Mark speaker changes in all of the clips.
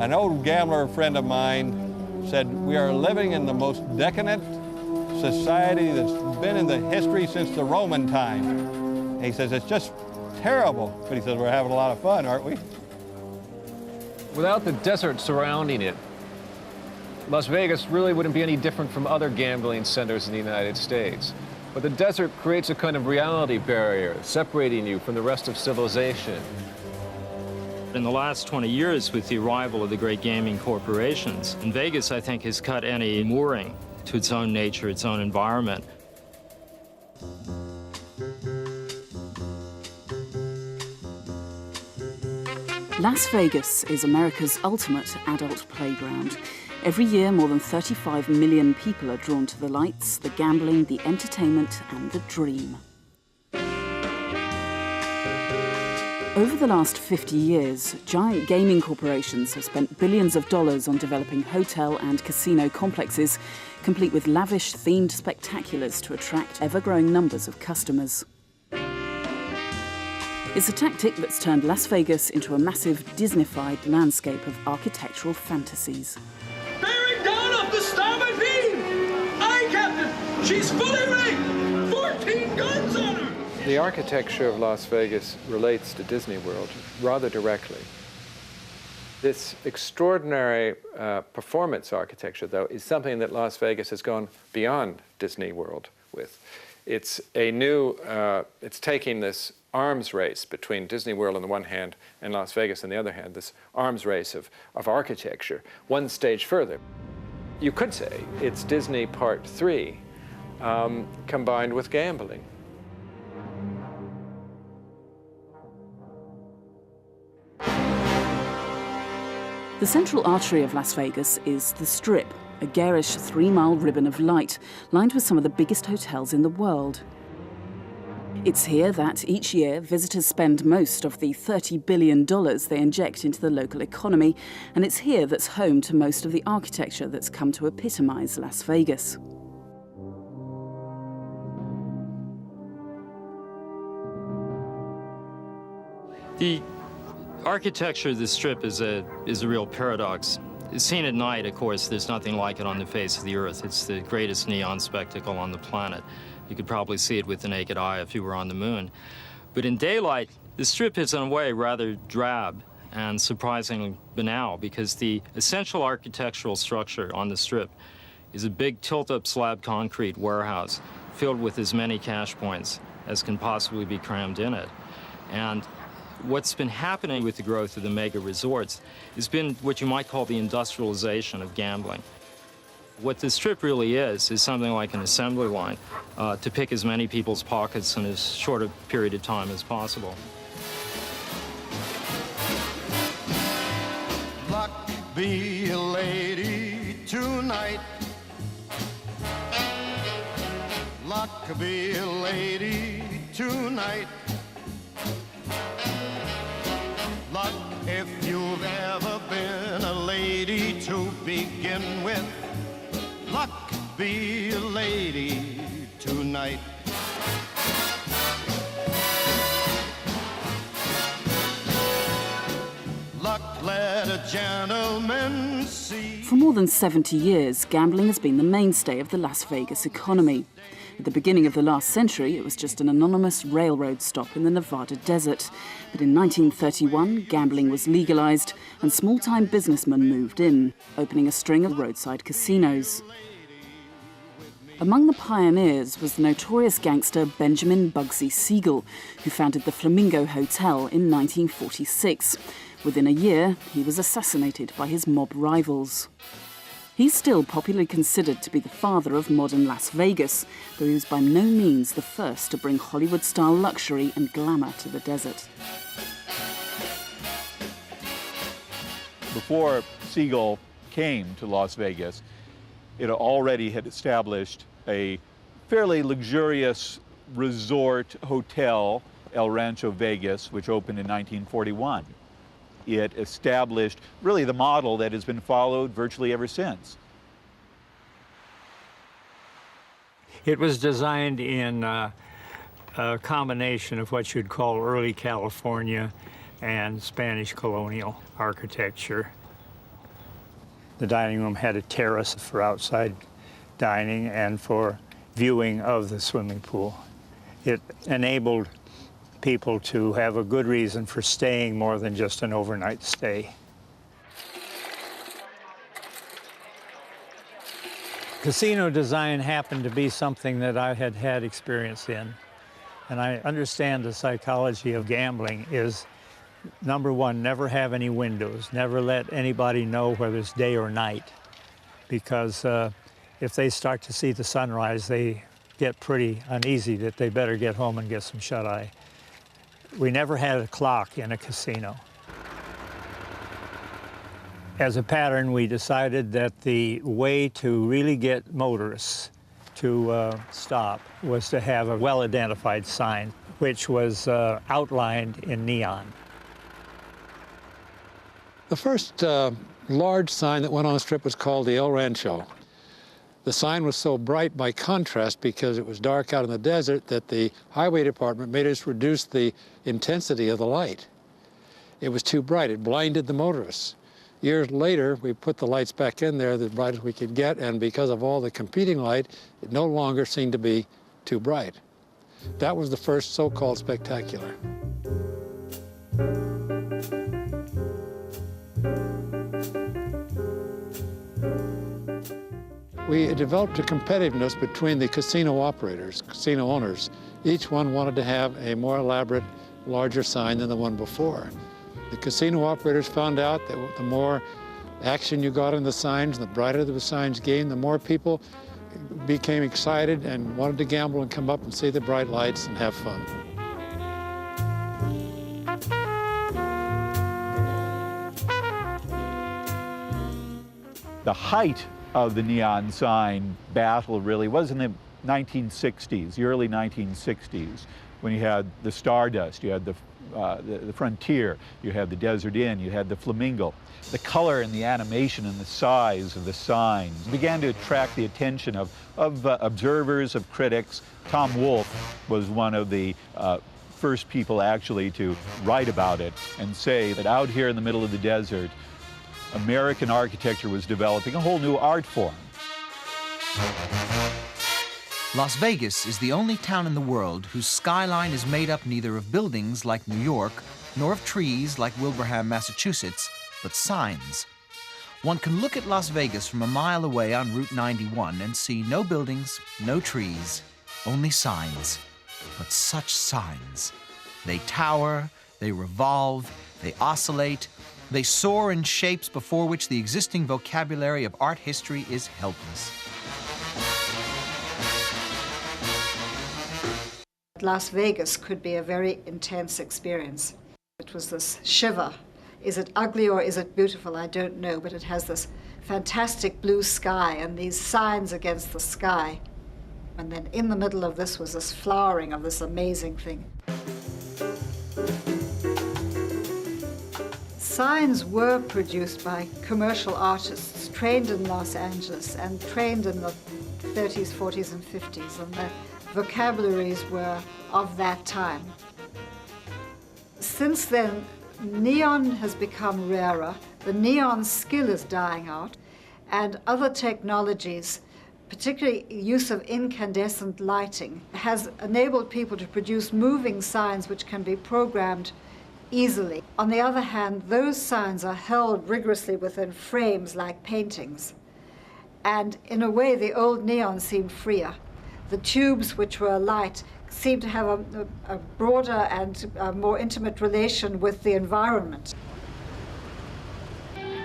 Speaker 1: An old gambler friend of mine said, we are living in the most decadent society that's been in the history since the Roman time. And he says, it's just terrible. But he says, we're having a lot of fun, aren't we?
Speaker 2: Without the desert surrounding it, Las Vegas really wouldn't be any different from other gambling centers in the United States. But the desert creates a kind of reality barrier, separating you from the rest of civilization.
Speaker 3: In the last 20 years, with the arrival of the great gaming corporations, and Vegas, I think, has cut any mooring to its own nature, its own environment.
Speaker 4: Las Vegas is America's ultimate adult playground. Every year, more than 35 million people are drawn to the lights, the gambling, the entertainment, and the dream. Over the last 50 years, giant gaming corporations have spent billions of dollars on developing hotel and casino complexes, complete with lavish themed spectaculars to attract ever-growing numbers of customers. It's a tactic that's turned Las Vegas into a massive Disney-fied landscape of architectural fantasies.
Speaker 5: Bearing down off the starboard beam! Aye, Captain! She's fully rigged! 14 guns on her!
Speaker 2: The architecture of Las Vegas relates to Disney World rather directly. This extraordinary performance architecture, though, is something that Las Vegas has gone beyond Disney World with. It's a new, it's taking this arms race between Disney World on the one hand and Las Vegas on the other hand, this arms race of architecture, one stage further. You could say it's Disney Part 3 combined with gambling.
Speaker 4: The central artery of Las Vegas is the Strip, a garish 3-mile ribbon of light lined with some of the biggest hotels in the world. It's here that each year visitors spend most of the $30 billion they inject into the local economy, and it's here that's home to most of the architecture that's come to epitomize Las Vegas.
Speaker 3: The architecture of the Strip is a real paradox. Seen at night, of course, there's nothing like it on the face of the Earth. It's the greatest neon spectacle on the planet. You could probably see it with the naked eye if you were on the moon. But in daylight, the Strip is in a way rather drab and surprisingly banal, because the essential architectural structure on the Strip is a big tilt-up slab concrete warehouse filled with as many cash points as can possibly be crammed in it. And what's been happening with the growth of the mega resorts has been what you might call the industrialization of gambling. What the Strip really is something like an assembly line to pick as many people's pockets in as short a period of time as possible.
Speaker 6: Luck be a lady tonight. Luck be a lady tonight. Luck if you've ever been a lady to begin with. Luck be a lady tonight. Luck let a gentleman see.
Speaker 4: For more than 70 years, gambling has been the mainstay of the Las Vegas economy. At the beginning of the last century, it was just an anonymous railroad stop in the Nevada desert. But in 1931, gambling was legalized and small-time businessmen moved in, opening a string of roadside casinos. Among the pioneers was the notorious gangster Benjamin Bugsy Siegel, who founded the Flamingo Hotel in 1946. Within a year, he was assassinated by his mob rivals. He's still popularly considered to be the father of modern Las Vegas, though he was by no means the first to bring Hollywood-style luxury and glamour to the desert.
Speaker 7: Before Siegel came to Las Vegas, it already had established a fairly luxurious resort hotel, El Rancho Vegas, which opened in 1941. It established really the model that has been followed virtually ever since.
Speaker 8: It was designed in a combination of what you'd call early California and Spanish colonial architecture. The dining room had a terrace for outside dining and for viewing of the swimming pool. It enabled people to have a good reason for staying more than just an overnight stay. Casino design happened to be something that I had had experience in. And I understand the psychology of gambling is, number one, never have any windows, never let anybody know whether it's day or night. Because if they start to see the sunrise, they get pretty uneasy that they better get home and get some shut-eye. We never had a clock in a casino. As a pattern, we decided that the way to really get motorists to stop was to have a well-identified sign, which was outlined in neon.
Speaker 9: The first large sign that went on the strip was called the El Rancho. The sign was so bright by contrast because it was dark out in the desert that the highway department made us reduce the intensity of the light. It was too bright. It blinded the motorists. Years later, we put the lights back in there, the brightest we could get, and because of all the competing light, it no longer seemed to be too bright. That was the first so-called spectacular. We developed a competitiveness between the casino operators, casino owners. Each one wanted to have a more elaborate, larger sign than the one before. The casino operators found out that the more action you got in the signs, the brighter the signs gained, the more people became excited and wanted to gamble and come up and see the bright lights and have fun.
Speaker 7: The height of the neon sign battle really was in the 1960s, the early 1960s, when you had the Stardust, you had the Frontier, you had the Desert Inn, you had the Flamingo. The color and the animation and the size of the signs began to attract the attention of observers, of critics. Tom Wolfe was one of the first people actually to write about it and say that out here in the middle of the desert, American architecture was developing a whole new art form.
Speaker 10: Las Vegas is the only town in the world whose skyline is made up neither of buildings like New York, nor of trees like Wilbraham, Massachusetts, but signs. One can look at Las Vegas from a mile away on Route 91 and see no buildings, no trees, only signs. But such signs. They tower, they revolve, they oscillate, they soar in shapes before which the existing vocabulary of art history is helpless.
Speaker 11: Las Vegas could be a very intense experience. It was this shiver. Is it ugly or is it beautiful? I don't know, but it has this fantastic blue sky and these signs against the sky. And then in the middle of this was this flowering of this amazing thing. Signs were produced by commercial artists trained in Los Angeles and trained in the 30s, 40s, and 50s, and the vocabularies were of that time. Since then, neon has become rarer, the neon skill is dying out, and other technologies, particularly use of incandescent lighting, has enabled people to produce moving signs which can be programmed easily. On the other hand, those signs are held rigorously within frames like paintings. And in a way, the old neon seemed freer. The tubes, which were light, seemed to have a broader and a more intimate relation with the environment.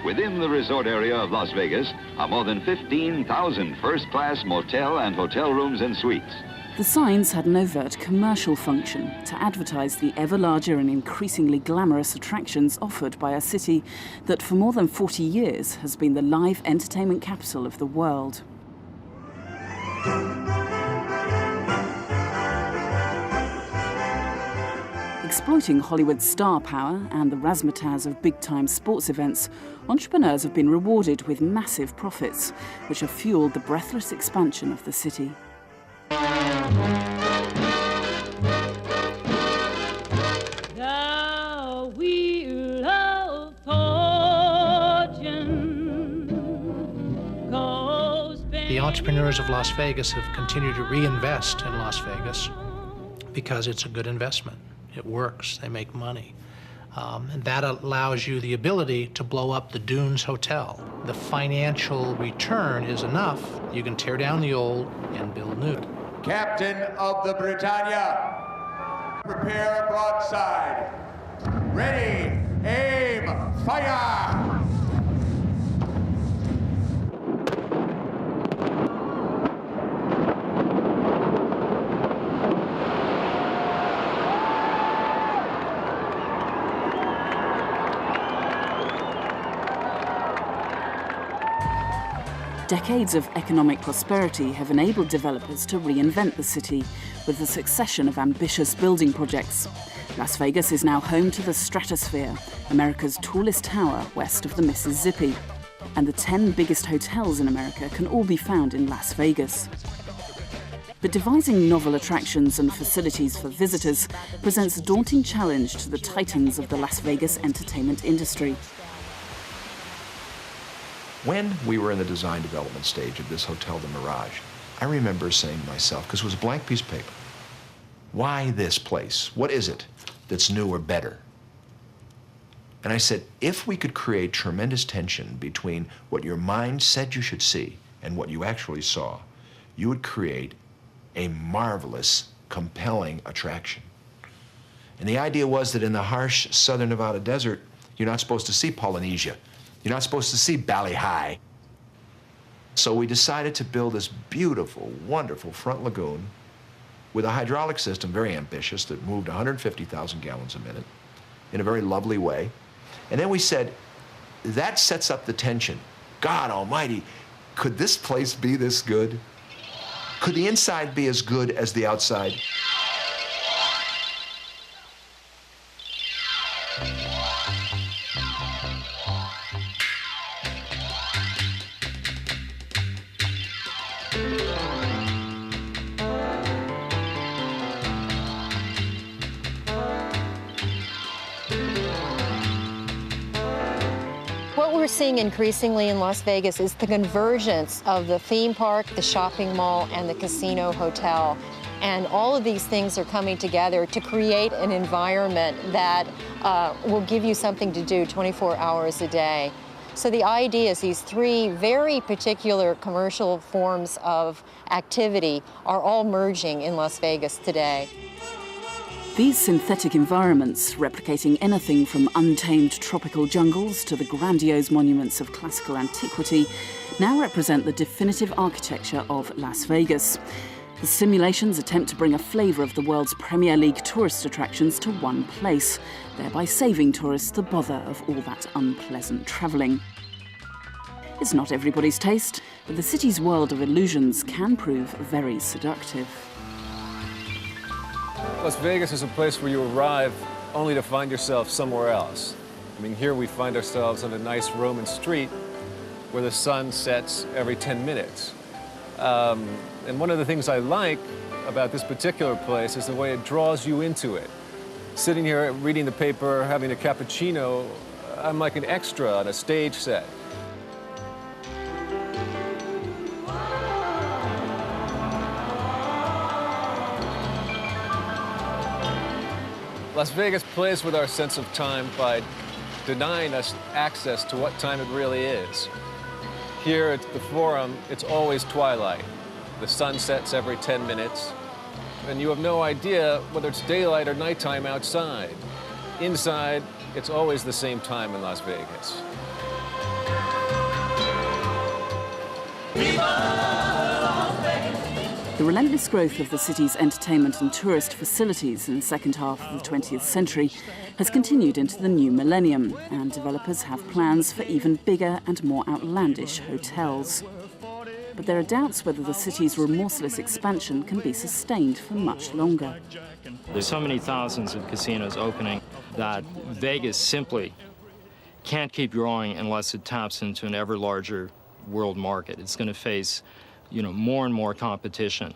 Speaker 12: Within the resort area of Las Vegas are more than 15,000 first-class motel and hotel rooms and suites.
Speaker 4: The signs had an overt commercial function to advertise the ever larger and increasingly glamorous attractions offered by a city that for more than 40 years has been the live entertainment capital of the world. Exploiting Hollywood's star power and the razzmatazz of big-time sports events, entrepreneurs have been rewarded with massive profits, which have fueled the breathless expansion of the city.
Speaker 13: The wheel of fortune The entrepreneurs of Las Vegas have continued to reinvest in Las Vegas because it's a good investment. It works, they make money. And that allows you the ability to blow up the Dunes Hotel. The financial return is enough. You can tear down the old and build new.
Speaker 14: Captain of the Britannia, prepare broadside. Ready, aim, fire!
Speaker 4: Decades of economic prosperity have enabled developers to reinvent the city with a succession of ambitious building projects. Las Vegas is now home to the Stratosphere, America's tallest tower west of the Mississippi. And the 10 biggest hotels in America can all be found in Las Vegas. But devising novel attractions and facilities for visitors presents a daunting challenge to the titans of the Las Vegas entertainment industry.
Speaker 15: When we were in the design development stage of this Hotel de Mirage, I remember saying to myself, because it was a blank piece of paper, why this place? What is it that's new or better? And I said, if we could create tremendous tension between what your mind said you should see and what you actually saw, you would create a marvelous, compelling attraction. And the idea was that in the harsh southern Nevada desert, you're not supposed to see Polynesia. You're not supposed to see Bali High. So we decided to build this beautiful, wonderful front lagoon with a hydraulic system, very ambitious, that moved 150,000 gallons a minute in a very lovely way. And then we said, that sets up the tension. God almighty, could this place be this good? Could the inside be as good as the outside?
Speaker 16: What we're seeing increasingly in Las Vegas is the convergence of the theme park, the shopping mall, and the casino hotel. And all of these things are coming together to create an environment that will give you something to do 24 hours a day. So the idea is these three very particular commercial forms of activity are all merging in Las Vegas today.
Speaker 4: These synthetic environments, replicating anything from untamed tropical jungles to the grandiose monuments of classical antiquity, now represent the definitive architecture of Las Vegas. The simulations attempt to bring a flavour of the world's Premier League tourist attractions to one place, thereby saving tourists the bother of all that unpleasant travelling. It's not everybody's taste, but the city's world of illusions can prove very seductive.
Speaker 17: Las Vegas is a place where you arrive only to find yourself somewhere else. I mean, here we find ourselves on a nice Roman street where the sun sets every 10 minutes. And one of the things I like about this particular place is the way it draws you into it. Sitting here reading the paper, having a cappuccino, I'm like an extra on a stage set. Las Vegas plays with our sense of time by denying us access to what time it really is. Here at the Forum, it's always twilight. The sun sets every 10 minutes, and you have no idea whether it's daylight or nighttime outside. Inside, it's always the same time in Las Vegas.
Speaker 4: The relentless growth of the city's entertainment and tourist facilities in the second half of the 20th century has continued into the new millennium, and developers have plans for even bigger and more outlandish hotels. But there are doubts whether the city's remorseless expansion can be sustained for much longer.
Speaker 3: There's so many thousands of casinos opening that Vegas simply can't keep growing unless it taps into an ever larger world market. It's going to face, more and more competition.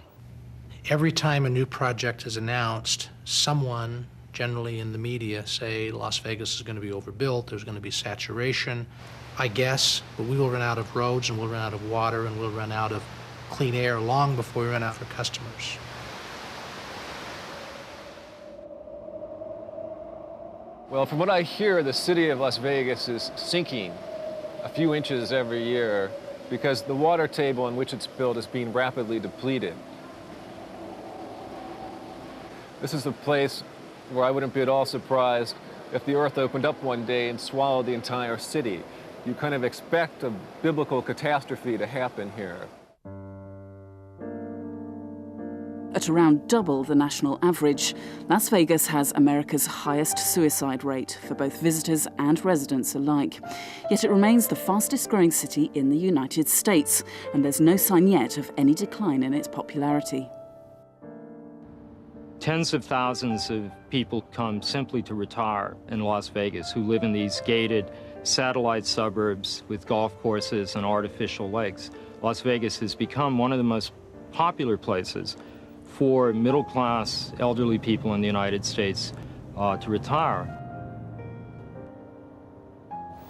Speaker 13: Every time a new project is announced, someone, generally in the media, say Las Vegas is going to be overbuilt, there's going to be saturation. I guess, but we will run out of roads, and we'll run out of water, and we'll run out of clean air long before we run out for customers.
Speaker 17: Well, from what I hear, the city of Las Vegas is sinking a few inches every year because the water table on which it's built is being rapidly depleted. This is a place where I wouldn't be at all surprised if the earth opened up one day and swallowed the entire city. You kind of expect a biblical catastrophe to happen here.
Speaker 4: At around double the national average, Las Vegas has America's highest suicide rate for both visitors and residents alike. Yet it remains the fastest growing city in the United States, and there's no sign yet of any decline in its popularity.
Speaker 3: Tens of thousands of people come simply to retire in Las Vegas who live in these gated satellite suburbs with golf courses and artificial lakes. Las Vegas has become one of the most popular places for middle-class elderly people in the United States to retire.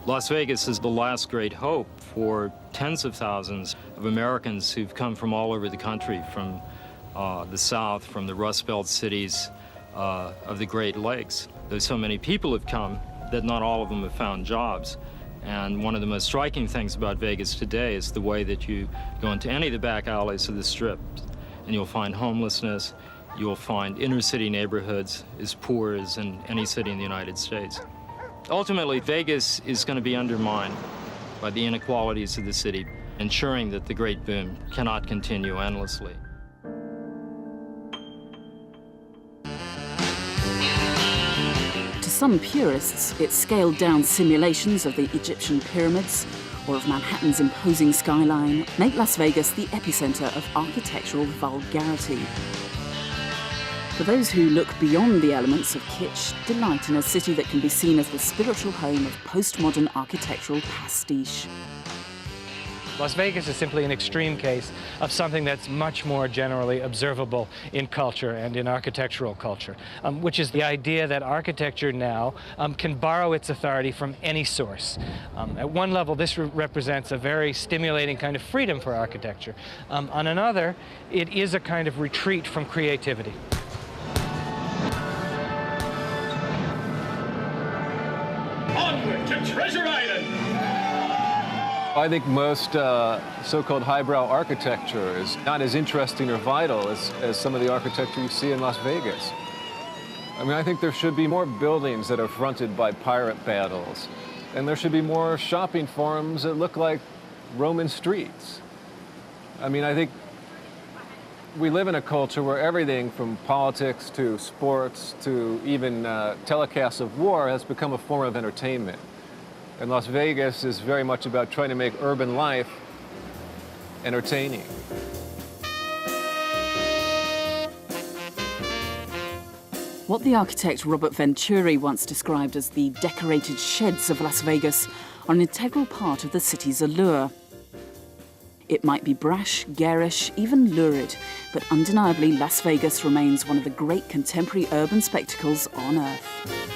Speaker 3: Las Vegas is the last great hope for tens of thousands of Americans who've come from all over the country, from the South, from the Rust Belt cities of the Great Lakes. There's so many people have come that not all of them have found jobs. And one of the most striking things about Vegas today is the way that you go into any of the back alleys of the Strip, and you'll find homelessness, you'll find inner city neighborhoods as poor as in any city in the United States. Ultimately, Vegas is going to be undermined by the inequalities of the city, ensuring that the great boom cannot continue endlessly.
Speaker 4: To some purists, its scaled-down simulations of the Egyptian pyramids or of Manhattan's imposing skyline make Las Vegas the epicenter of architectural vulgarity. For those who look beyond the elements of kitsch, delight in a city that can be seen as the spiritual home of postmodern architectural pastiche.
Speaker 18: Las Vegas is simply an extreme case of something that's much more generally observable in culture and in architectural culture, which is the idea that architecture now can borrow its authority from any source. At one level, this represents a very stimulating kind of freedom for architecture. On another, it is a kind of retreat from creativity.
Speaker 5: Onward to Treasure Island!
Speaker 17: I think most so-called highbrow architecture is not as interesting or vital as some of the architecture you see in Las Vegas. I mean, I think there should be more buildings that are fronted by pirate battles, and there should be more shopping forums that look like Roman streets. I mean, I think we live in a culture where everything from politics to sports to even telecasts of war has become a form of entertainment. And Las Vegas is very much about trying to make urban life entertaining.
Speaker 4: What the architect Robert Venturi once described as the decorated sheds of Las Vegas are an integral part of the city's allure. It might be brash, garish, even lurid, but undeniably Las Vegas remains one of the great contemporary urban spectacles on Earth.